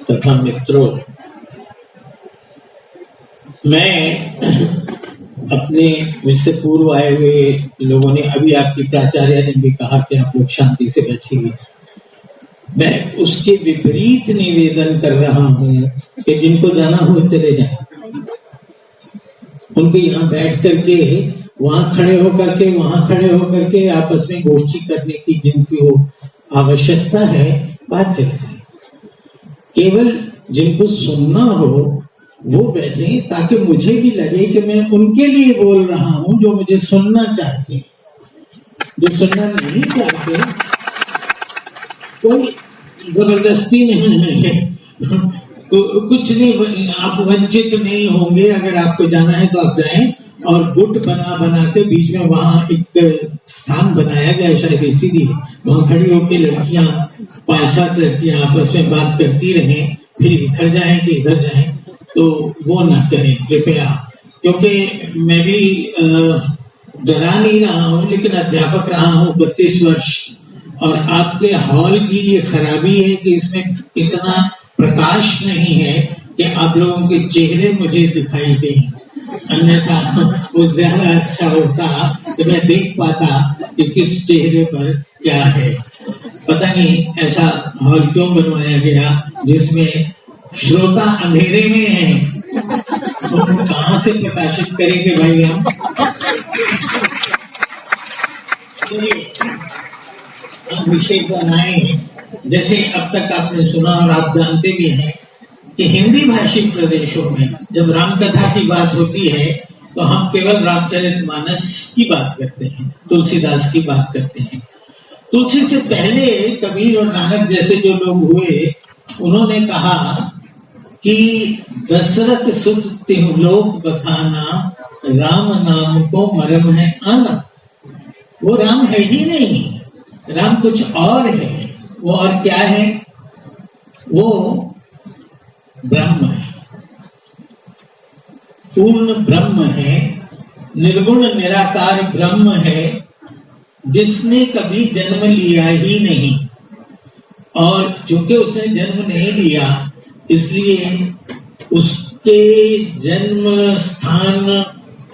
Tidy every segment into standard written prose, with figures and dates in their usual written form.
तथा मित्रों, मैं अपने मुझसे पूर्व आए हुए लोगों ने, अभी आपकी प्राचार्य ने भी कहा कि आप लोग शांति से बैठिए, मैं उसके विपरीत निवेदन कर रहा हूँ कि जिनको जाना हो चले जाएं। उनको यहाँ बैठ करके, वहां खड़े होकर के, वहां खड़े होकर के आपस में गोष्ठी करने की जिनको आवश्यकता है, बात चले जाए। केवल जिनको सुनना हो वो बैठे, ताकि मुझे भी लगे कि मैं उनके लिए बोल रहा हूं जो मुझे सुनना चाहते हैं। जो सुनना नहीं चाहते, कोई जबरदस्ती नहीं है, कुछ नहीं, आप वंचित नहीं होंगे। अगर आपको जाना है तो आप जाएं, और गुट बना बना के बीच में वहां एक स्थान बनाया गया, शायद इसीलिए वहां खड़ी होकर लड़कियां, 5-7 लड़कियां आपस में बात करती रहें, फिर इधर जाएं कि इधर जाएं, तो वो ना करें कृपया। क्योंकि मैं भी डरा नहीं रहा हूं, लेकिन अध्यापक रहा हूं 32 वर्ष, और आपके हॉल की ये खराबी है कि इसमें इतना प्रकाश नहीं है कि आप लोगों के चेहरे मुझे दिखाई दें। अन्यथा वो ज्यादा अच्छा होता कि मैं देख पाता कि किस चेहरे पर क्या है। पता नहीं ऐसा हॉल क्यों बनवाया गया जिसमें श्रोता अंधेरे में है, तो कहां से प्रकाशित करेंगे भाई हम। विषय बनाए, जैसे अब तक आपने सुना और आप जानते भी हैं कि हिंदी भाषी प्रदेशों में जब रामकथा की बात होती है तो हम केवल रामचरितमानस की बात करते हैं, तुलसीदास की बात करते हैं। तुलसी से पहले कबीर और नानक जैसे जो लोग हुए, उन्होंने कहा कि दशरथ सुत तिहुँ लोक बखाना, राम नाम को मरम है आना। वो राम है ही नहीं, राम कुछ और है। वो और क्या है? वो ब्रह्म है, पूर्ण ब्रह्म है, निर्गुण निराकार ब्रह्म है, जिसने कभी जन्म लिया ही नहीं। और चूंकि उसने जन्म नहीं लिया, इसलिए उसके जन्म स्थान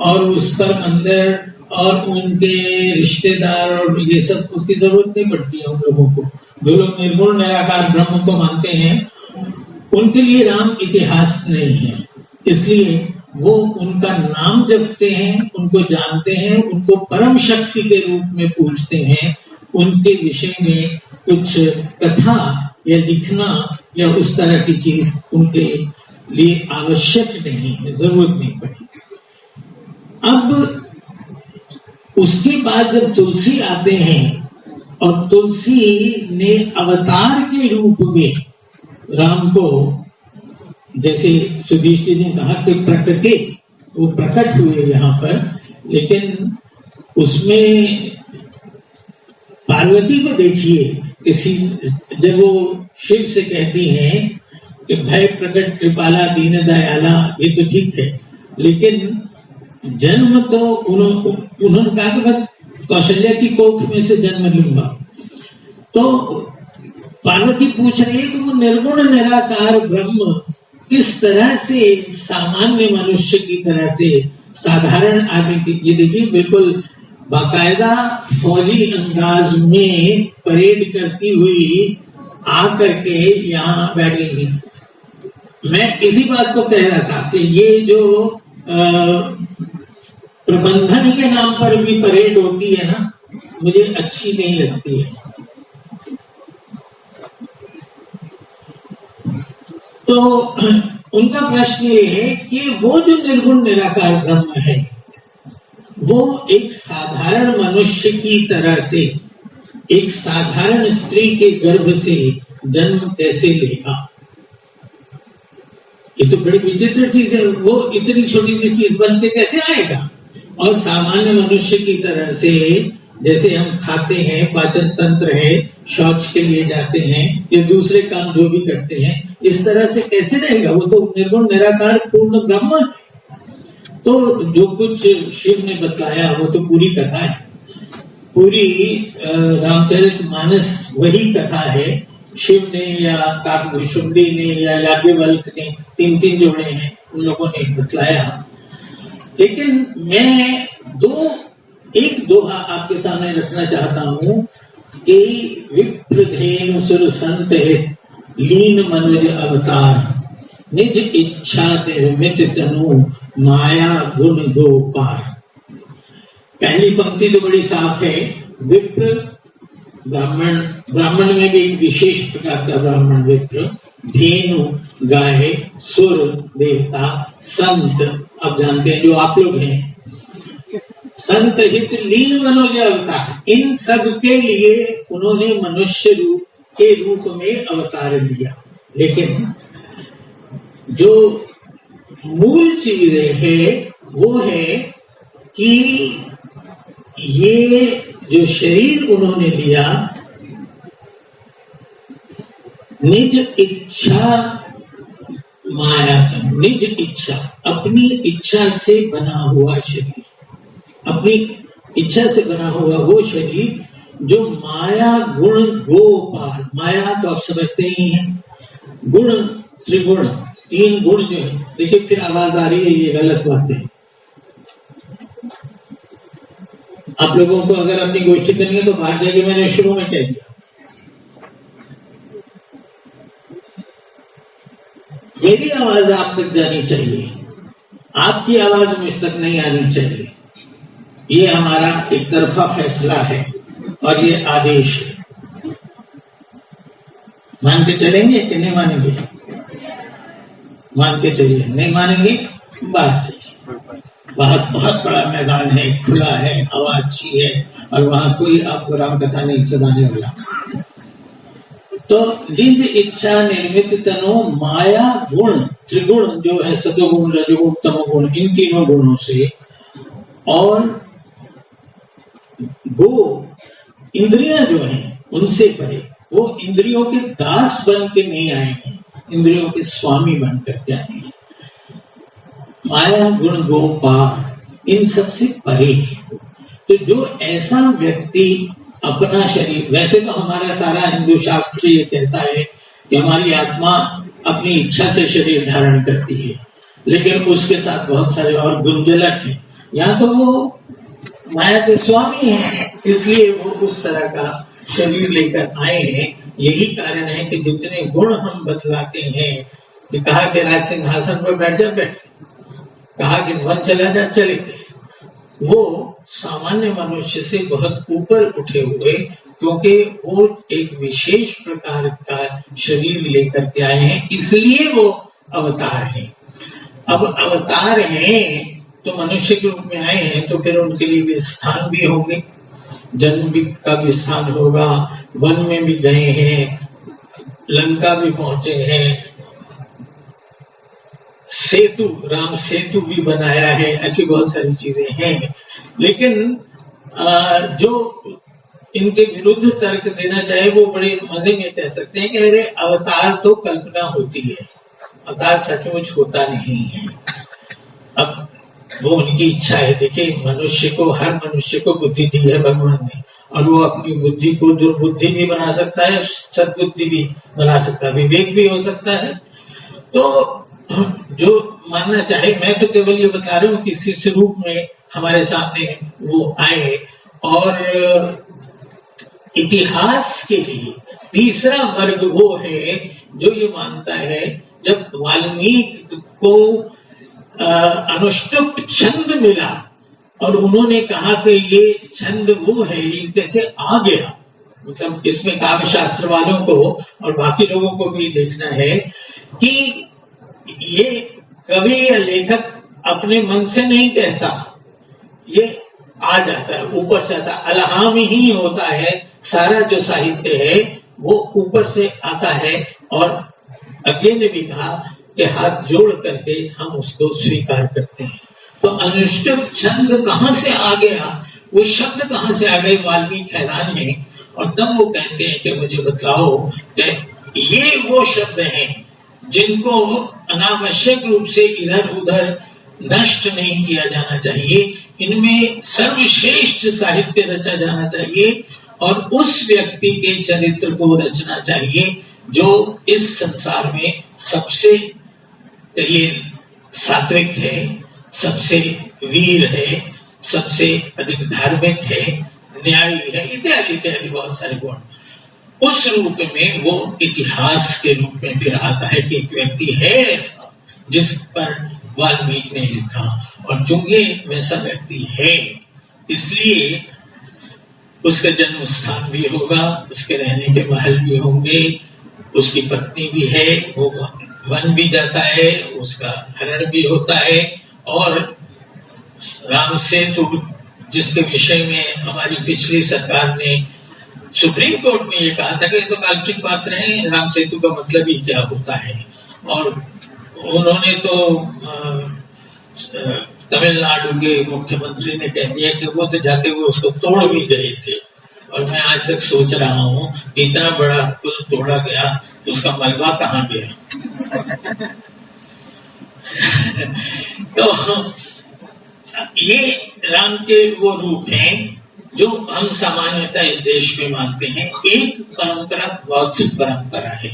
और उस पर मंदिर और उनके रिश्तेदार और ये सब उसकी जरूरत नहीं पड़ती है उन लोगों को। जो लोग निर्गुण निराकार ब्रह्म को मानते हैं, उनके लिए राम इतिहास नहीं है, इसलिए वो उनका नाम जपते हैं, उनको जानते हैं, उनको परम शक्ति के रूप में पूजते हैं। उनके विषय में कुछ कथा या लिखना या उस तरह की चीज उनके लिए आवश्यक नहीं है, जरूरत नहीं पड़ी। अब उसके बाद जब तुलसी आते हैं, और तुलसी ने अवतार के रूप में राम को, जैसे सुधीष्टि ने कहा कि प्रकटे, वो प्रकट हुए यहाँ पर, लेकिन उसमें पार्वती को देखिए, किसी जब वो शिव से कहती हैं कि भय प्रकट कृपाला दीन दयाला, ये तो ठीक है, लेकिन जन्म तो उन्होंने कहा कि मैं कौशल्या की कोख में से जन्म लूंगा। तो पार्वती पूछ रही है कि वो निर्गुण निराकार ब्रह्म किस तरह से सामान्य मनुष्य की तरह से, साधारण आदमी की, ये देखिए बिल्कुल बाकायदा फौजी अंदाज में परेड करती हुई आकर के यहाँ बैठेंगी। मैं इसी बात को कह रहा था कि ये जो प्रबंधन के नाम पर भी परेड होती है ना, मुझे अच्छी नहीं लगती है। तो उनका प्रश्न ये है कि वो जो निर्गुण निराकार ब्रह्म है, वो एक साधारण मनुष्य की तरह से, एक साधारण स्त्री के गर्भ से जन्म कैसे लेगा? ये तो बड़ी विचित्र चीज है। वो इतनी छोटी सी चीज बन के कैसे आएगा? और सामान्य मनुष्य की तरह से, जैसे हम खाते हैं, पाचन तंत्र है, शौच के लिए जाते हैं, या दूसरे काम जो भी करते हैं, इस तरह से कैसे रहेगा? वो तो निर्गुण निराकार पूर्ण ब्रह्म है। तो जो कुछ शिव ने बताया वो तो पूरी कथा है, पूरी रामचरितमानस वही कथा है शिव ने या काकभूषुंडी ने या याज्ञवल्क्य ने 3 जोड़े हैं, उन लोगों ने बतलाया। लेकिन मैं एक दोहा आपके सामने रखना चाहता हूं कि विप्रधेनु सुर संत लीन मनुज अवतार, निज इच्छा निर्मित तनु माया गुण गोपार। पहली पंक्ति तो बड़ी साफ है। विप्र ब्राह्मण में भी एक विशेष प्रकार का ब्राह्मण विप्र, धेनु गाय, सुर देवता, संत आप जानते हैं जो आप लोग हैं, संत हित लीन मनोज अवतार, इन सब के लिए उन्होंने मनुष्य रूप के रूप में अवतार लिया। लेकिन जो मूल चीज है वो है कि ये जो शरीर उन्होंने लिया, निज इच्छा माया, निज इच्छा, अपनी इच्छा से बना हुआ शरीर, अपनी इच्छा से बना हुआ वो शरीर जो माया गुण गोपाल, माया तो आप समझते ही हैं, गुण त्रिगुण, 3 गुण जो है। देखिए फिर आवाज आ रही है, ये गलत बात है। आप लोगों को अगर अपनी गोष्ठी करनी है तो बाहर जाके, मैंने शुरू में कह दिया। मेरी आवाज आप तक जानी चाहिए, आपकी आवाज मुझ तक नहीं आनी चाहिए। ये हमारा एक तरफा फैसला है और ये आदेश है। मान के चलेंगे कि नहीं मानेंगे? मान के चलिए, नहीं मानेंगे बात है। बहुत बड़ा मैदान है, खुला है, हवा अच्छी है और वहां कोई आपको राम कथा नहीं सुनाने वाला। तो जिन इच्छा निर्मित तनो माया गुण त्रिगुण जो है, सतोगुण रजोगुण तमोगुण, इन 3 गुणों से, और वो इंद्रियां जो हैं उनसे परे, वो इंद्रियों के दास बन के नहीं आए हैं, इंद्रियों के स्वामी बन करके आए हैं। माया गुण गोपाल इन सबसे परे है। तो जो ऐसा व्यक्ति अपना शरीर, वैसे तो हमारा सारा हिंदू शास्त्र ये कहता है कि हमारी आत्मा अपनी इच्छा से शरीर धारण करती है, लेकिन उसके साथ बहुत सारे और गुंजलक हैं। यहाँ तो वो माया के स्वामी हैं, इसलिए वो उस तरह का शरीर लेकर आए हैं। यही कारण है कि जितने गुण हम बतलाते हैं, कि कहा कि राज सिंहासन पर बैठ जा, बैठ, कहा कि वन चला जा, चले गए, वो सामान्य मनुष्य से बहुत ऊपर उठे हुए, क्योंकि वो एक विशेष प्रकार का शरीर लेकर के आए हैं, इसलिए वो अवतार हैं। अब अवतार हैं तो मनुष्य के रूप में आए हैं, तो फिर उनके लिए भी स्थान भी होंगे, जन्म भी का भी स्थान होगा, वन में भी गए हैं, लंका भी पहुंचे हैं, सेतु, राम सेतु भी बनाया है, ऐसी बहुत सारी चीजें हैं। लेकिन जो इनके विरुद्ध तर्क देना चाहे वो बड़े मजे में कह सकते हैं कि अरे अवतार तो कल्पना होती है, अवतार सचमुच होता नहीं है। अब वो उनकी इच्छा है। देखिए मनुष्य को, हर मनुष्य को बुद्धि दी है भगवान ने, और वो अपनी बुद्धि को दुर्बुद्धि भी बना सकता है, सद्बुद्धि भी बना सकता है, विवेक भी हो सकता है। तो जो मानना चाहे, मैं तो केवल ये बता रहा हूँ कि किस रूप में हमारे सामने वो आए। और इतिहास के लिए तीसरा वर्ग वो है जो ये मानता है, जब वाल्मीकि को अनुष्टुप छंद मिला और उन्होंने कहा कि ये छंद वो है, ये कैसे आ गया, मतलब इसमें काव्य शास्त्र वालों को और बाकी लोगों को भी देखना है कि ये कवि या लेखक अपने मन से नहीं कहता, ये आ जाता है, ऊपर से आता है, अलहामी ही होता है। सारा जो साहित्य है वो ऊपर से आता है। और अज्ञे ने भी कहा कि हाथ जोड़ करके हम उसको स्वीकार करते हैं। तो अनुष्टुप छंद कहाँ से आ गया, वो शब्द कहाँ से आ गए, वाल्मीकि हैरान है। और तब वो कहते हैं कि मुझे बताओ कि ये वो शब्द हैं जिनको अनावश्यक रूप से इधर उधर नष्ट नहीं किया जाना चाहिए, इनमें सर्वश्रेष्ठ साहित्य रचा जाना चाहिए। और उस व्यक्ति के चरित्र को रचना चाहिए जो इस संसार में सबसे ये सात्विक है, सबसे वीर है, सबसे अधिक धार्मिक है, न्यायी है, इत्यादि इत्यादि बहुत सारे गुण। उस रूप में वो इतिहास के रूप में फिर आता है कि एक व्यक्ति है ऐसा जिस पर वाल्मीकि ने लिखा, और चूंकि वैसा व्यक्ति है इसलिए उसका जन्म स्थान भी होगा, उसके रहने के महल भी होंगे, उसकी पत्नी भी है, वो वन भी जाता है, उसका हरण भी होता है, और राम सेतु जिसके विषय में हमारी पिछली सरकार ने सुप्रीम कोर्ट में ये कहा था कि तो काल्पनिक पात्र है, राम सेतु का मतलब ही क्या होता है, और उन्होंने तो तमिलनाडु के मुख्यमंत्री ने कह दिया कि वो तो जाते हुए उसको तोड़ भी गए थे। और मैं आज तक सोच रहा हूँ इतना बड़ा पुल तोड़ा गया तो उसका मलबा कहाँ गया। तो ये राम के वो रूप हैं जो हम सामान्यतः इस देश में मानते हैं। एक परंपरा बौद्ध परंपरा है,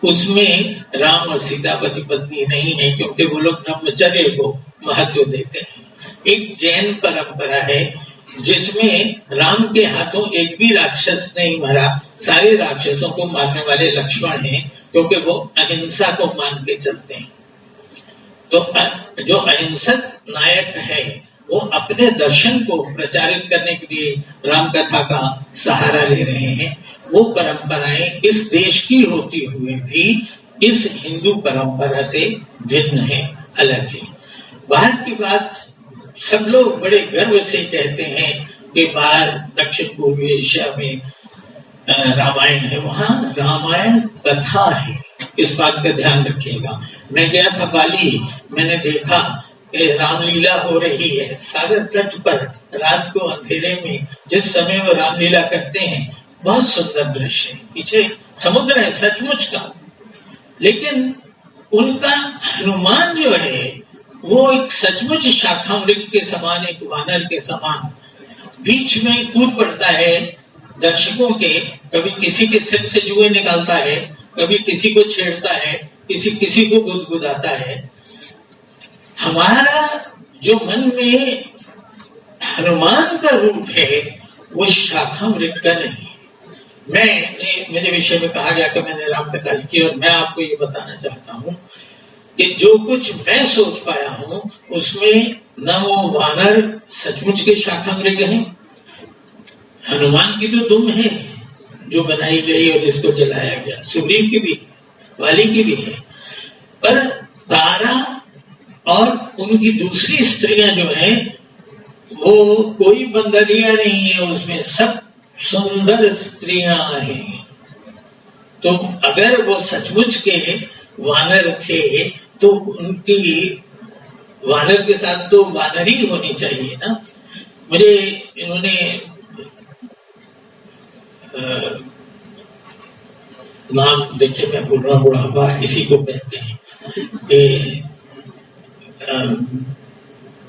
उसमें राम और सीता पति पत्नी नहीं है क्योंकि वो लोग ब्रह्मचर्य को महत्व देते हैं। एक जैन परंपरा है जिसमें राम के हाथों एक भी राक्षस नहीं मरा, सारे राक्षसों को मारने वाले लक्ष्मण हैं क्योंकि वो अहिंसा को मान के चलते हैं। तो जो अहिंसक नायक है वो अपने दर्शन को प्रचारित करने के लिए राम कथा का सहारा ले रहे हैं। वो परंपराएं इस देश की होती हुए भी इस हिंदू परंपरा से भिन्न है, अलग है। बाहर की बात सब लोग बड़े गर्व से कहते हैं कि बाहर दक्षिण पूर्वी एशिया में रामायण है, वहां रामायण कथा है, इस बात का ध्यान रखिएगा। मैं गया था बाली, मैंने देखा कि रामलीला हो रही है सागर तट पर, रात को अंधेरे में जिस समय वो रामलीला करते हैं, बहुत सुंदर दृश्य है, पीछे समुद्र है सचमुच का, लेकिन उनका हनुमान जो है वो एक सचमुच शाखामृग के समान, एक वानर के समान बीच में कूद पड़ता है दर्शकों के, कभी किसी के सिर से जुए निकालता है, कभी किसी को छेड़ता है, किसी को गुदगुदाता है। हमारा जो मन में हनुमान का रूप है वो शाखामृग का नहीं है। मेरे विषय में कहा गया कि मैंने राम कथा लिखी, और मैं आपको ये बताना चाहता हूँ कि जो कुछ मैं सोच पाया हूँ उसमें न वो वानर सचमुच के शाखामृग हैं, हनुमान की तो दुम है जो बनाई गई और जिसको जलाया गया, सुग्रीव की भी, वाली की भी है, पर तारा और उनकी दूसरी स्त्रियां जो हैं वो कोई बंदरिया नहीं है, उसमें सब सुंदर स्त्रियां हैं। तो अगर वो सचमुच के वानर थे तो उनकी वानर के साथ तो वानरी होनी चाहिए ना। मुझे इन्होंने नाम देखिए, मैं बोल रहा हूँ बुढ़ापा इसी को कहते हैं।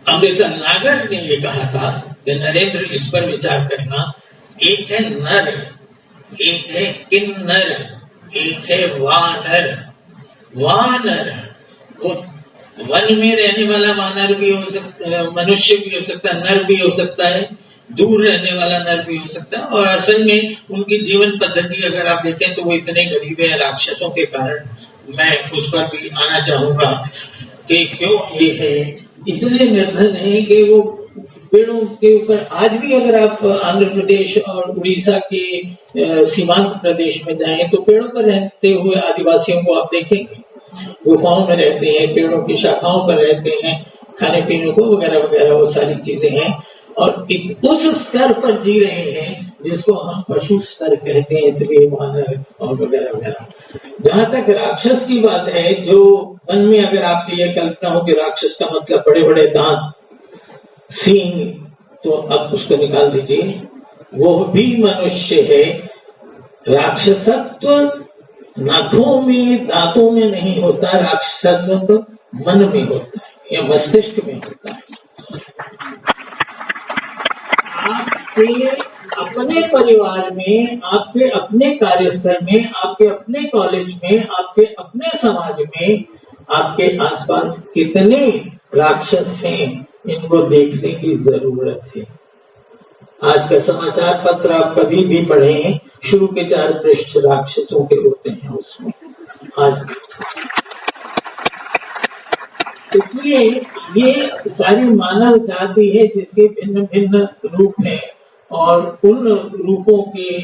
अमृतसर नागर ने ये कहा था कि नरेंद्र इस पर विचार करना, एक है नर, एक है किन्नर, एक है वानर। वानर वो वन में रहने वाला वानर भी हो सकता, मनुष्य भी हो सकता है, नर भी हो सकता है, दूर रहने वाला नर भी हो सकता है। और असल में उनकी जीवन पद्धति अगर आप देखें तो वो इतने गरीब है राक्षसों के कारण। मैं उस पर भी आना चाहूंगा कि क्यों ये है, इतने निर्धन है कि वो पेड़ों के ऊपर आज भी अगर आप आंध्र प्रदेश और उड़ीसा के सीमांत प्रदेश में जाएं तो पेड़ों पर रहते हुए आदिवासियों को आप देखेंगे, गुफाओं में रहते हैं, पेड़ों की शाखाओं पर रहते हैं, खाने पीने को वगैरह वगैरह वो सारी चीजें हैं, और उस स्तर पर जी रहे हैं जिसको हम पशु स्तर कहते हैं, इसलिए वानर और वगैरह वगैरह। जहां तक राक्षस की बात है, जो मन में अगर आपकी यह कल्पना हो कि राक्षस का मतलब बड़े बड़े दांत, सींग, तो अब उसको निकाल दीजिए, वो भी मनुष्य है। राक्षसत्व नाखों में दांतों में नहीं होता, राक्षसत्व तो मन में होता है या मस्तिष्क में होता है। अपने परिवार में, आपके अपने कार्यस्थल में, आपके अपने कॉलेज में, आपके अपने समाज में, आपके आसपास कितने राक्षस हैं, इनको देखने की जरूरत है। आज का समाचार पत्र आप कभी भी पढ़ें, शुरू के 4 पृष्ठ राक्षसों के होते हैं उसमें। आज इसलिए ये सारी मानव जाति है जिसके भिन्न भिन्न रूप हैं, और उन रूपों के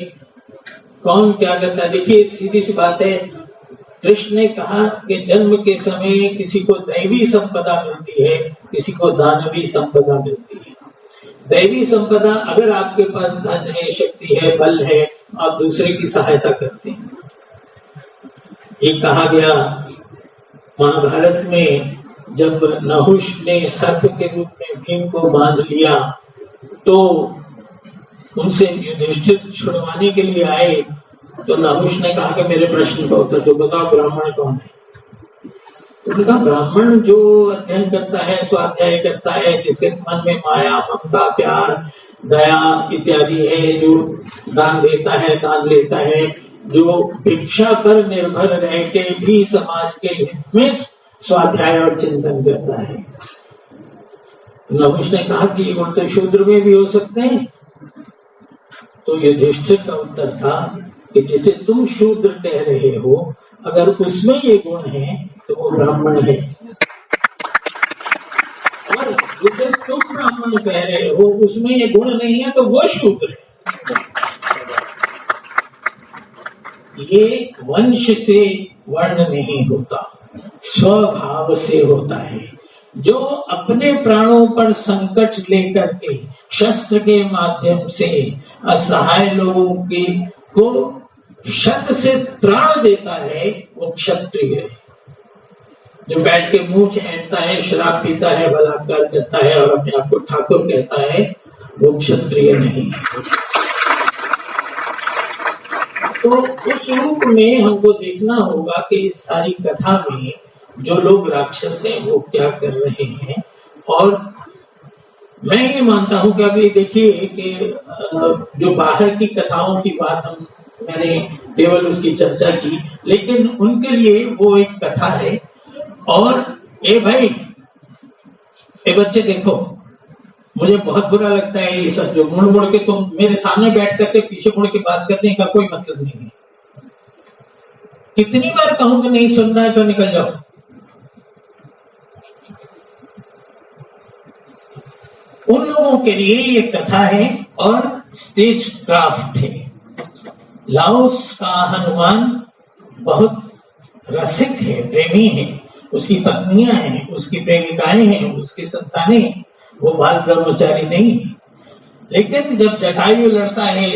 कौन क्या करता है। देखिए सीधी सी बात है, कृष्ण ने कहा कि जन्म के समय किसी को दैवी संपदा मिलती है, किसी को दानवी संपदा मिलती है। दैवी संपदा, अगर आपके पास धन है, शक्ति है, बल है, आप दूसरे की सहायता करते हैं। ये कहा गया महाभारत में, जब नहुष ने सर्प के रूप में भीम को बांध लिया, तो उनसे युधिष्ठिर छुड़वाने के लिए आए, तो नहुष ने कहा कि मेरे प्रश्न का उत्तर दो, बताओ ब्राह्मण कौन है। उन्होंने कहा ब्राह्मण जो अध्ययन करता है, स्वाध्याय करता है, जिसके मन में माया, ममता, प्यार, दया इत्यादि है, जो दान देता है, दान लेता है, जो भिक्षा पर निर्भर रह के भी समाज के हित में स्वाध्याय और चिंतन करता है। नहुष ने कहा कि ये गुण तो शूद्र में भी हो सकते हैं। तो युधिष्ठिर का उत्तर था कि जिसे तुम शूद्र कह रहे हो, अगर उसमें ये गुण है तो वो ब्राह्मण है, और जिसे तुम ब्राह्मण कह रहे हो उसमें ये गुण नहीं है तो वो शूद्र है। ये वंश से वर्ण नहीं होता, स्वभाव से होता है। जो अपने प्राणों पर संकट लेकर के शस्त्र के माध्यम से असहाय लोगों के को शत से त्राण देता है, वो क्षत्रिय है। जो बैठ के मुंह ऐंठता है, शराब पीता है, बलात्कार करता है और अपने आप को ठाकुर कहता है, वो क्षत्रिय नहीं है। तो उस रूप में हमको देखना होगा कि इस सारी कथा में जो लोग राक्षस हैं वो क्या कर रहे हैं। और मैं ये मानता हूं कि अभी देखिए कि जो बाहर की कथाओं की बात मैंने केवल उसकी चर्चा की, लेकिन उनके लिए वो एक कथा है। और ए भाई, ए बच्चे देखो, मुझे बहुत बुरा लगता है ये सब जो मुड़ मुड़ के तुम मेरे सामने बैठ करके पीछे मुड़ के बात करने का कोई मतलब नहीं है। कितनी बार कहूं कि नहीं सुनना है तो निकल जाओ। उन लोगों के लिए ये कथा है और स्टेज क्राफ्ट है। लाओस का हनुमान बहुत रसिक है, प्रेमी है, उसकी पत्नियां हैं, उसकी प्रेमिकाएं हैं, उसकी संतानें हैं, वो बाल ब्रह्मचारी नहीं है। लेकिन जब जटायु लड़ता है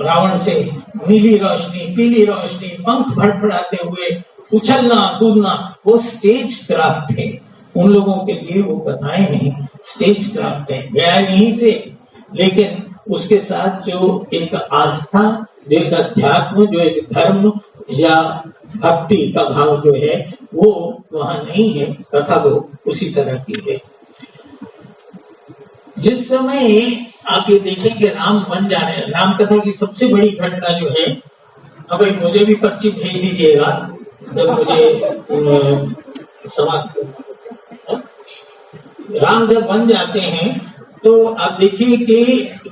रावण से, नीली रोशनी, पीली रोशनी, पंख फड़फड़ाते हुए उछलना कूदना, वो स्टेज क्राफ्ट है। उन लोगों के लिए वो कथाएं नहीं, स्टेज क्राफ्ट है। गया यहीं से, लेकिन उसके साथ जो एक आस्था, जो एक अध्यात्म, जो एक धर्म या भक्ति का भाव जो है वो वहां नहीं है। कथा वो उसी तरह की है। जिस समय आप ये देखेंगे राम बन जा रहे हैं, राम कथा की सबसे बड़ी घटना जो है, अब मुझे भी पर्ची भेज दीजिएगा जब मुझे समाप्त करना। राम जब बन जाते हैं तो आप देखिए कि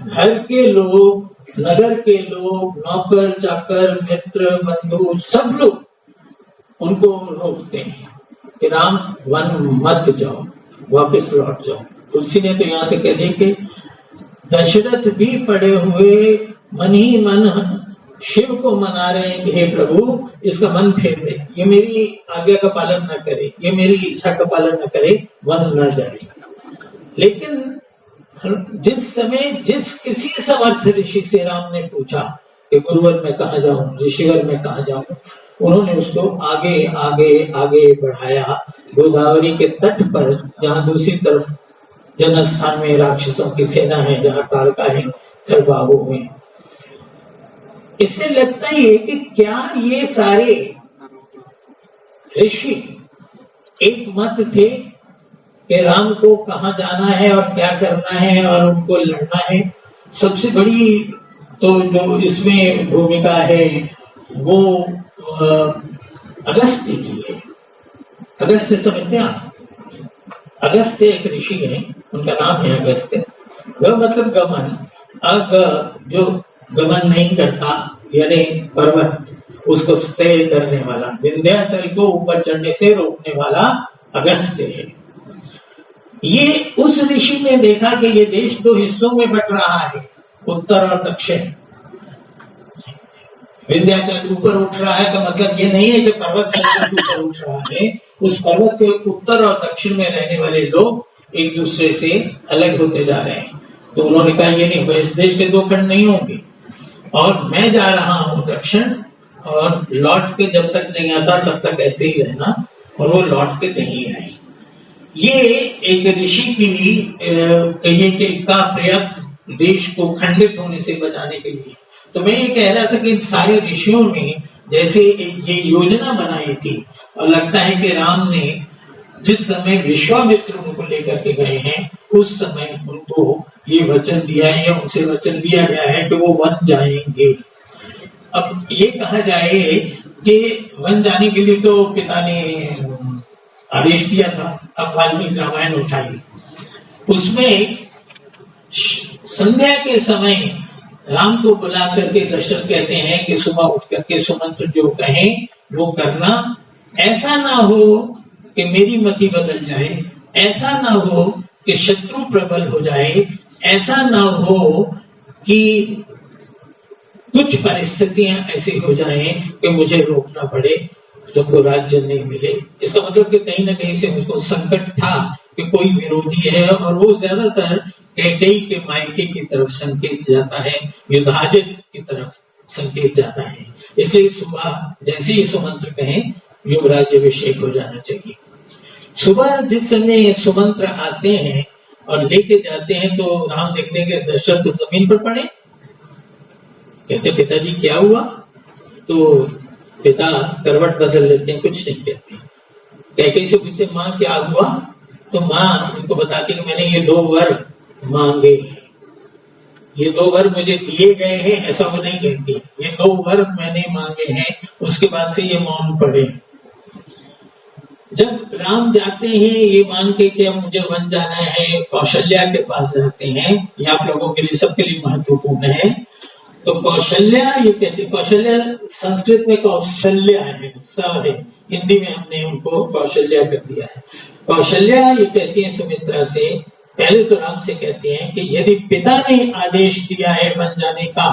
घर के लोग, नगर के लोग, नौकर चाकर, मित्र बंधु, सब लोग उनको रोकते हैं कि राम वन मत जाओ, वापस लौट जाओ। तुलसी ने तो यहाँ तक कह दिया कि दशरथ भी पड़े हुए मन ही मन शिव को मना रहे हैं कि हे प्रभु इसका मन फेर दे, ये मेरी आज्ञा का पालन न करे, ये मेरी इच्छा का पालन न करे, वन न जाए। लेकिन जिस समय जिस किसी समर्थ ऋषि से राम ने पूछा कि गुरुवर में कहा जाऊं, ऋषिवर में कहा जाऊं, उन्होंने उसको आगे आगे आगे बढ़ाया। गोदावरी के तट पर, जहां दूसरी तरफ जनस्थान में राक्षसों की सेना है, जहां कालका है, खरबाहु में। इससे लगता ही है कि क्या ये सारे ऋषि एक मत थे कि राम को कहाँ जाना है और क्या करना है और उनको लड़ना है। सबसे बड़ी तो जो इसमें भूमिका है वो अगस्त्य की है। अगस्त्य समझते हैं आप? अगस्त्य एक ऋषि है, उनका नाम है अगस्त्य। ग मतलब गमन, अग जो गमन नहीं करता, यानी पर्वत उसको स्टे करने वाला, विंध्याचल को ऊपर चढ़ने से रोकने वाला अगस्त्य है। ये उस ऋषि ने देखा कि ये देश दो हिस्सों में बट रहा है, उत्तर और दक्षिण। विंध्याचल ऊपर उठ रहा है का मतलब ये नहीं है कि पर्वत से ऊपर उठ रहा है, उस पर्वत के उत्तर और दक्षिण में रहने वाले लोग एक दूसरे से अलग होते जा रहे हैं। तो उन्होंने कहा ये नहीं होगा, इस देश के दो खंड नहीं होंगे, और मैं जा रहा हूं दक्षिण, और लौट के जब तक नहीं आता तब तक ऐसे ही रहना। और वो लौट के नहीं आए। ये एक ऋषि की कहिए कि का प्रयत्न देश को खंडित होने से बचाने के लिए। तो मैं ये कह रहा था कि इन सारे ऋषियों ने जैसे एक ये योजना बनाई थी, और लगता है कि राम ने जिस समय विश्वामित्र उनको लेकर के गए हैं उस समय उनको ये वचन दिया है, या उनसे वचन दिया गया है कि वो वन जाएंगे। अब ये कहा जाए कि वन जाने के लिए तो पिता ने आदेश दिया था। अब वाल्मीकि रामायण उठाइए, उसमें संध्या के समय राम को बुला करके दशरथ कहते हैं कि सुबह उठ करके सुमंत्र जो कहें वो करना, ऐसा ना हो कि मेरी मति बदल जाए, ऐसा ना हो कि शत्रु प्रबल हो जाए, ऐसा ना हो कि कुछ परिस्थितियां ऐसी हो जाएं कि मुझे रोकना पड़े, तुमको राज्य नहीं मिले। इसका मतलब कि कहीं ना कहीं से मुझको संकट था कि कोई विरोधी है, और वो ज्यादातर कैकेयी के मायके की तरफ संकेत जाता है, युधाजित की तरफ संकेत जाता है। इसलिए सुबह जैसे ही सुमंत्र कहें युवराज अभिषेक हो जाना चाहिए। सुबह जिस समय सुमंत्र आते हैं और लेके जाते हैं तो राम देखते हैं कि दशरथ तो जमीन पर पड़े। कहते पिताजी क्या हुआ? तो पिता करवट बदल लेते हैं, कुछ नहीं कहते। कैकेयी से पूछते माँ क्या हुआ? तो माँ उनको बताती कि मैंने ये 2 वर मांगे, ये 2 वर मुझे दिए गए हैं, ऐसा वो नहीं कहती। ये 2 वर मैंने मांगे हैं, उसके बाद से ये मौन पड़े। जब राम जाते हैं ये मान के कि अब मुझे वन जाना है, कौशल्या के पास जाते हैं, ये आप लोगों के लिए सबके लिए महत्वपूर्ण है। तो कौशल्या ये कहते, कौशल्या संस्कृत में कौशल्या है, स है, हिंदी में हमने उनको कौशल्या कर दिया है। कौशल्या ये कहती है सुमित्रा से, पहले तो राम से कहते हैं कि यदि पिता ने आदेश दिया है वन जाने का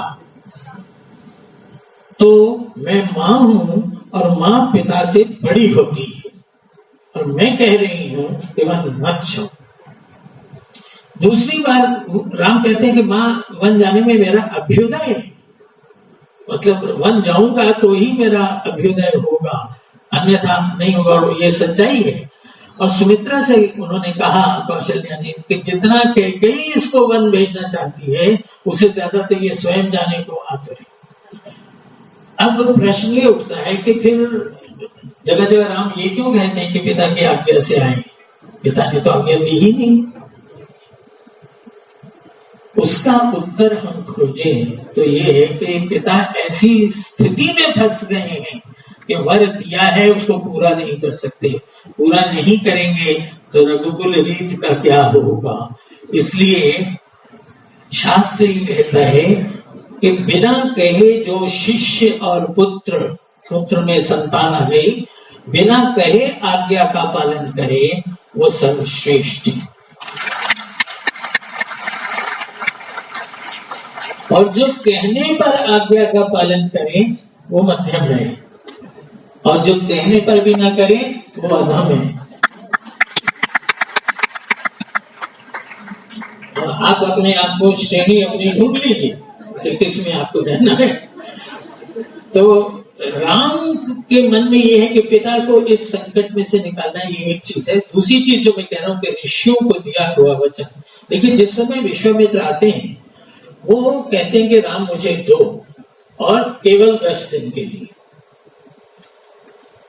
तो मैं मां हूं, और मां पिता से बड़ी होती है, और मैं कह रही हूं कि वन मत जाओ। दूसरी बार राम कहते हैं कि मां वन जाने में मेरा अभ्युदय है, मतलब वन जाऊंगा तो ही मेरा अभ्युदय होगा, अन्यथा नहीं होगा, और ये सच्चाई है। और सुमित्रा से उन्होंने कहा, कौशल्या ने, कि जितना कैकेयी इसको वन भेजना चाहती है उससे ज्यादा तो ये स्वयं जाने को आतुर है। अब प्रश्न ये उठता है कि फिर जगह जगह राम ये क्यों कहते हैं कि पिता की आज्ञा से आए? पिता ने तो आज्ञा दी ही नहीं। उसका उत्तर हम खोजें तो ये है कि पिता ऐसी स्थिति में फंस गए हैं कि वर दिया है उसको पूरा नहीं कर सकते, पूरा नहीं करेंगे तो रघुकुल रीत का क्या होगा। इसलिए शास्त्र ये कहता है कि बिना कहे जो शिष्य और पुत्र में संतान आ गई, बिना कहे आज्ञा का पालन करे वो सर्वश्रेष्ठ है। और जो कहने पर आज्ञा का पालन करे वो मध्यम है, और जो कहने पर भी ना करे वो अधम है। और आप अपने आप को श्रेणी अपनी ढूंढ लीजिए किसमें आपको रहना है। तो राम के मन में ये है कि पिता को इस संकट में से निकालना, ये एक चीज है। दूसरी चीज जो मैं कह रहा हूं कि ऋषियों को दिया हुआ वचन, देखिए जिस समय विश्वामित्र आते हैं वो कहते हैं कि राम मुझे दो, और केवल 10 दिन के लिए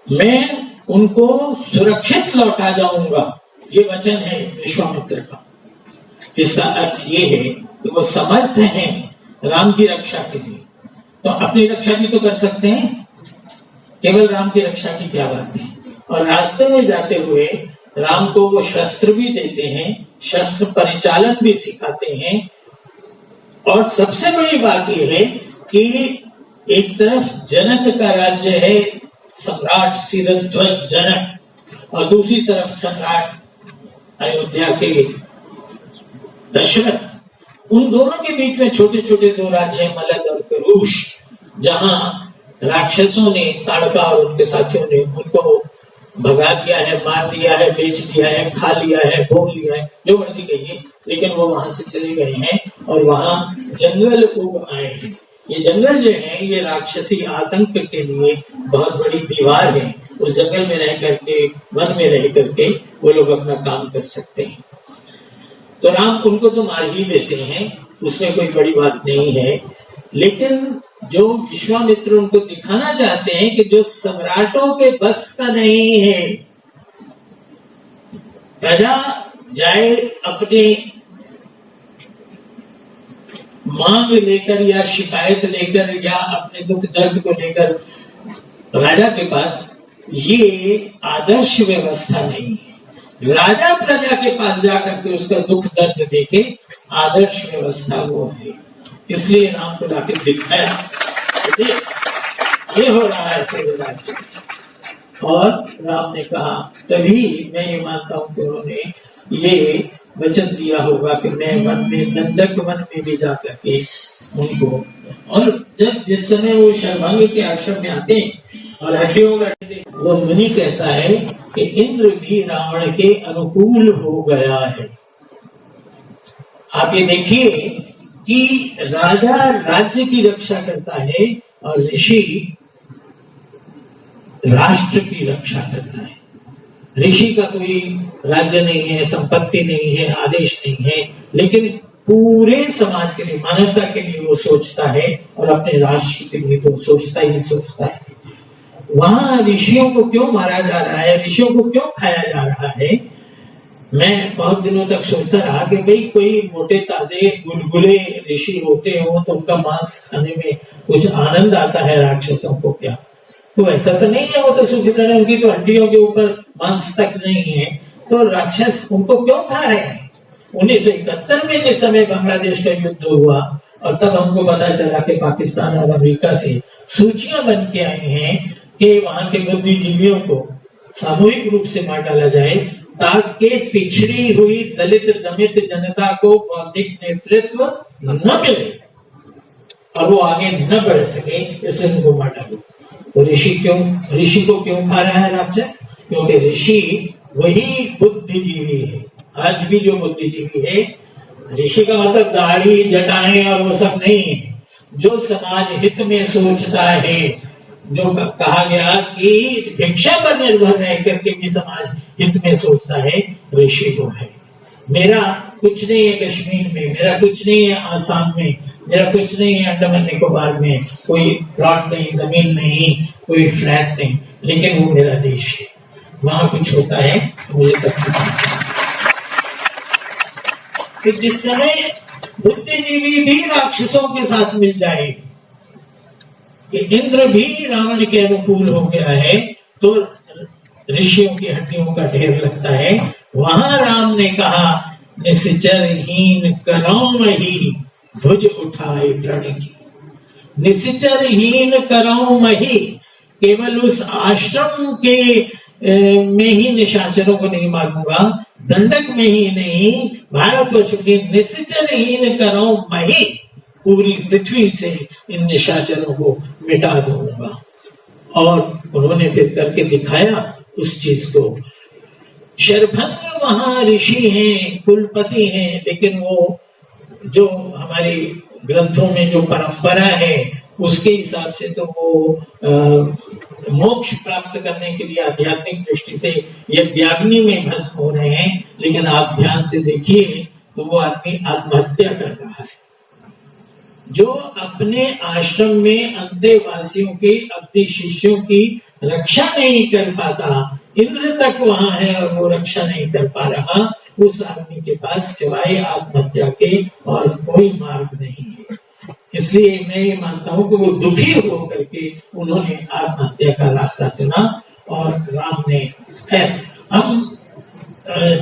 मैं उनको सुरक्षित लौटा जाऊंगा, ये वचन है विश्वामित्र का। इसका अर्थ ये है तो वो समर्थ हैं राम की रक्षा के लिए, तो अपनी रक्षा भी तो कर सकते हैं, केवल राम की रक्षा की क्या बात है। और रास्ते में जाते हुए राम को वो शस्त्र भी देते हैं, शस्त्र परिचालन भी सिखाते हैं। और सबसे बड़ी बात यह है कि एक तरफ जनक का राज्य है, सम्राट सिरध्वज जनक, और दूसरी तरफ सम्राट अयोध्या के दशरथ। उन दोनों के बीच में छोटे छोटे दो राज्य हैं, मलद और करुष, जहां राक्षसों ने, ताड़का और उनके साथियों ने उनको भगा दिया है, मार दिया है, बेच दिया है, खा लिया है, भोग लिया है, जो मर्जी कहिए, लेकिन वो वहां से चले गए हैं और वहां जंगल उग आए हैं। ये जंगल जो है ये राक्षसी आतंक के लिए बहुत बड़ी दीवार है। उस जंगल में रह करके, वन में रह करके वो लोग अपना काम कर सकते हैं। तो राम उनको तो मार ही देते हैं, उसमें कोई बड़ी बात नहीं है। लेकिन जो विश्वामित्र उनको दिखाना चाहते हैं कि जो सम्राटों के बस का नहीं है, प्रजा जाए अपने मांग लेकर या शिकायत लेकर या अपने दुख दर्द को लेकर राजा के पास, ये आदर्श व्यवस्था नहीं है। राजा प्रजा के पास जाकर के उसका दुख दर्द देखे, आदर्श व्यवस्था वो है। इसलिए राम को लाके दिखाया ये हो रहा है तेरे राज्य। और राम ने कहा, तभी मैं ये मानता हूं कि उन्होंने ये वचन दिया होगा कि मैं वन में, दंडक वन में भी जा करके उनको, और जब जिस समय वो शर्वांग के आश्रम में आते और हड्डियों का वो मुनि कहता है कि इंद्र भी रावण के अनुकूल हो गया है। आप ये देखिए कि राजा राज्य की रक्षा करता है और ऋषि राष्ट्र की रक्षा करता है। ऋषि का कोई राज्य नहीं है, संपत्ति नहीं है, आदेश नहीं है, लेकिन पूरे समाज के लिए, मानवता के लिए वो सोचता है और अपने राष्ट्र के लिए तो सोचता ही सोचता है। वहां ऋषियों को क्यों मारा जा रहा है, ऋषियों को क्यों खाया जा रहा है, मैं बहुत दिनों तक सोचता रहा कि भाई कोई मोटे ताजे गुलगुले ऋषि होते हो तो उनका मांस खाने में कुछ आनंद आता है, राक्षसों को क्या? तो ऐसा तो नहीं है, वो तो सुखी तरह उनकी तो हड्डियों के ऊपर मांस तक नहीं है, तो राक्षस उनको क्यों खा रहे हैं? 1971 में जिस समय बांग्लादेश का युद्ध हुआ और तब हमको पता चला कि पाकिस्तान और अमेरिका से सूचियां बन के आई हैं कि वहां के बुद्धिजीवियों को सामूहिक रूप से मार डाला जाए ताकि पिछड़ी हुई दलित दमित जनता को बौद्धिक नेतृत्व न मिले और वो आगे न बढ़ सके, इसलिए उनको मार डालो। तो ऋषि को क्यों खा रहा है राक्षस? क्योंकि ऋषि वही बुद्धिजीवी है। आज भी जो बुद्धिजीवी है, ऋषि का मतलब दाढ़ी जटाएं और वो सब नहीं है, जो समाज हित में सोचता है, जो कहा गया कि भिक्षा पर निर्भर रह करके भी समाज हित में सोचता है, ऋषि को है। मेरा कुछ नहीं है कश्मीर में, मेरा कुछ नहीं है आसाम में, मेरा कुछ नहीं है अंडमान निकोबार में, कोई प्लॉट नहीं, जमीन नहीं, कोई फ्लैट नहीं, लेकिन वो मेरा देश है। वहां कुछ होता है मुझे तकलीफ। तो जिस समय बुद्धिजीवी भी राक्षसों के साथ मिल जाए कि इंद्र भी रावण के अनुकूल हो गया है, तो ऋषियों की हड्डियों का ढेर लगता है। वहां राम ने कहा, निश्चरहीन करौं मही भुज उठाए प्रण की। निश्चरहीन करौं मही, केवल उस आश्रम के में ही निशाचरों को नहीं मारूंगा, दंडक में ही नहीं, भारतवर्ष के निश्चरहीन करौं मही, पूरी पृथ्वी से इन निशाचरों को मिटा दूंगा। और उन्होंने फिर करके दिखाया उस चीज को। शरभंग वहां ऋषि हैं, कुलपति हैं, लेकिन वो जो हमारे ग्रंथों में जो परंपरा है उसके हिसाब से तो वो मोक्ष प्राप्त करने के लिए आध्यात्मिक दृष्टि से यज्ञाग्नि में भस्म हो रहे हैं, लेकिन आप ध्यान से देखिए तो वो आदमी आत्महत्या कर रहा है। जो अपने आश्रम में अंतेवासियों की, अपने शिष्यों की रक्षा नहीं कर पाता, इंद्र तक वहां है और वो रक्षा नहीं कर पा रहा, उस आदमी के पास सिवाय आत्महत्या के और कोई मार्ग नहीं है। इसलिए मैं ये मानता हूँ कि वो दुखी होकर के उन्होंने आत्महत्या का रास्ता चुना और राम ने हम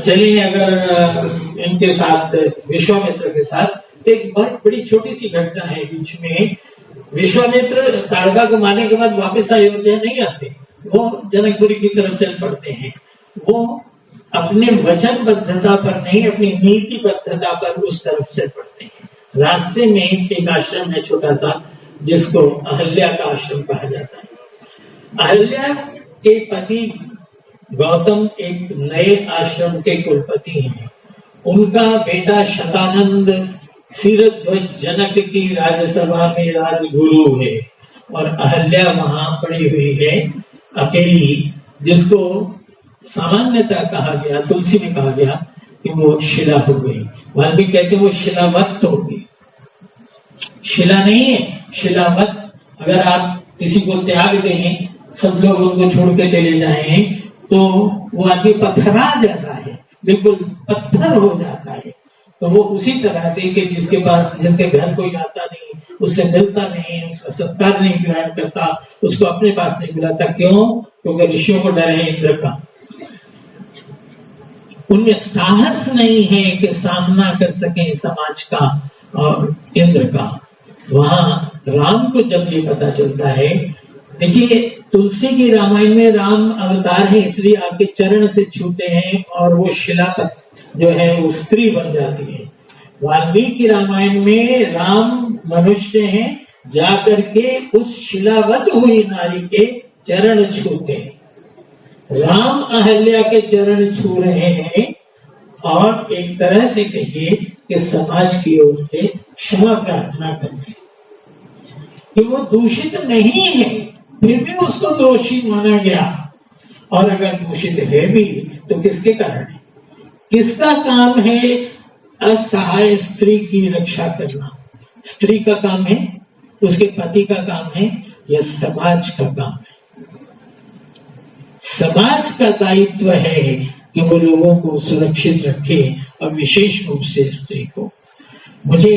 चलिए अगर इनके साथ विश्वामित्र के साथ एक बहुत बड़ी छोटी सी घटना है बीच में। विश्वामित्र ताड़का को मारने के बाद वापस अयोध्या नहीं आते, वो जनकपुरी की तरफ चल पड़ते हैं। वो अपने वचनबद्धता पर नहीं, अपनी नीतिबद्धता पर उस तरफ चल पड़ते हैं। रास्ते में एक आश्रम है छोटा सा, जिसको अहल्या का आश्रम कहा जाता है। अहल्या के पति गौतम एक नए आश्रम के कुलपति हैं। उनका बेटा शतानंद क्षीरध्वज जनक की राज्यसभा में राजगुरु है और अहल्या वहां पड़ी हुई है अकेली, जिसको सामान्यतः कहा गया, तुलसी ने कहा गया कि वो शिला हो गई। वाल्मीकि कहते वो शिलावत हो गई। शिला नहीं है, शिलावत। अगर आप किसी को त्याग दें, सब लोग उनको छोड़ के चले जाएं, तो वो आदमी पत्थरा जाता है, बिल्कुल पत्थर हो जाता है। तो वो उसी तरह से कि जिसके घर कोई आता नहीं, उससे मिलता नहीं, उसका सत्कार नहीं ग्रहण करता, उसको अपने पास नहीं बुलाता। क्यों? क्योंकि ऋषियों को डर है इंद्र का। उनमें साहस नहीं है कि सामना कर सकें समाज का और इंद्र का। वहां राम को जब ये पता चलता है, देखिए तुलसी की रामायण में राम अवतार है इसलिए आपके चरण से छूते हैं और वो शिलापत जो है वो स्त्री बन जाती है। वाल्मीकि रामायण में राम मनुष्य हैं, जाकर के उस शिलावत हुई नारी के चरण छूते हैं। राम अहल्या के चरण छू रहे हैं और एक तरह से कहिए कि समाज की ओर से क्षमा प्रार्थना कर रहे हैं कि वो दूषित नहीं है, फिर भी उसको दोषी माना गया। और अगर दूषित है भी तो किसके कारण है? किसका काम है असहाय स्त्री की रक्षा करना? स्त्री का काम है, उसके पति का काम है, या समाज का काम है? समाज का दायित्व है कि वो लोगों को सुरक्षित रखे और विशेष रूप से स्त्री को। मुझे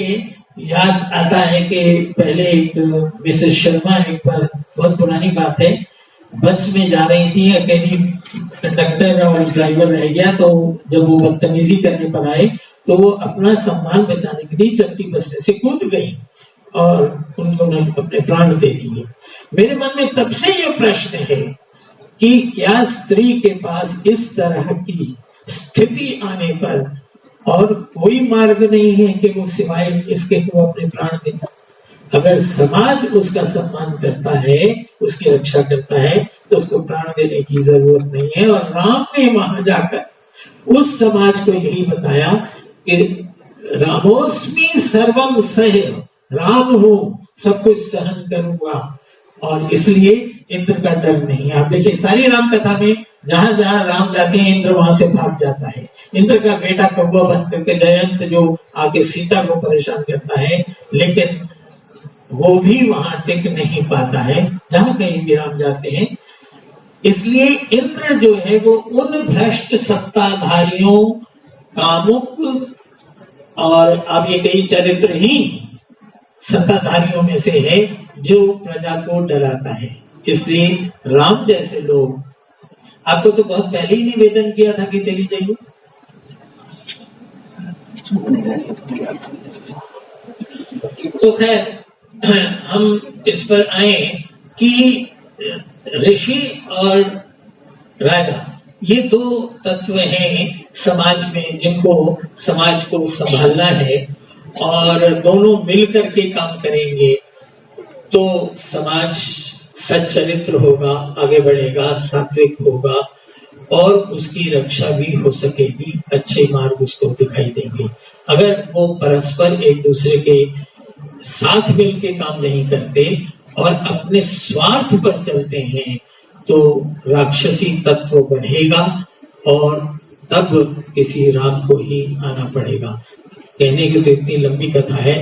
याद आता है कि पहले एक मिसेस शर्मा, एक बार बहुत पुरानी बात है, बस में जा रही थी, अकेली कंडक्टर और ड्राइवर रह गया। तो जब वो बदतमीजी करने पर आए तो वो अपना सम्मान बचाने के लिए चलती बस से कूद गई और उन्होंने अपने प्राण दे दिए। मेरे मन में तब से ये प्रश्न है कि क्या स्त्री के पास इस तरह की स्थिति आने पर और कोई मार्ग नहीं है कि वो सिवाय इसके को अपने प्राण दे? अगर समाज उसका सम्मान करता है, उसकी रक्षा करता है, तो उसको प्राण देने की जरूरत नहीं है। और राम ने वहां जाकर उस समाज को यही बताया कि रामोस्मि सर्वम सह, राम हूं, सब कुछ सहन करूंगा और इसलिए इंद्र का डर नहीं। आप देखिए सारी राम कथा में जहां जहां राम जाते हैं इंद्र वहां से भाग जाता है। इंद्र का बेटा कौवा बन करके जयंत जो आके सीता को परेशान करता है, लेकिन वो भी वहां टिक नहीं पाता है जहां कहीं भी राम जाते हैं। इसलिए इंद्र जो है वो उन भ्रष्ट सत्ताधारियों, कामुक और अब ये कई चरित्रहीन सत्ताधारियों में से है जो प्रजा को डराता है। इसलिए राम जैसे लोग, आपको तो बहुत पहले ही निवेदन किया था कि चली जाइए। तो खैर हम इस पर आए कि ऋषि और राजा ये दो तत्व हैं समाज में, जिनको समाज को संभालना है और दोनों मिलकर के काम करेंगे तो समाज सच्चरित्र होगा, आगे बढ़ेगा, सात्विक होगा और उसकी रक्षा भी हो सकेगी, अच्छे मार्ग उसको दिखाई देंगे। अगर वो परस्पर एक दूसरे के साथ मिलके काम नहीं करते और अपने स्वार्थ पर चलते हैं तो राक्षसी तत्व बढ़ेगा और तब किसी राम को ही आना पड़ेगा। कहने की तो इतनी लंबी कथा है।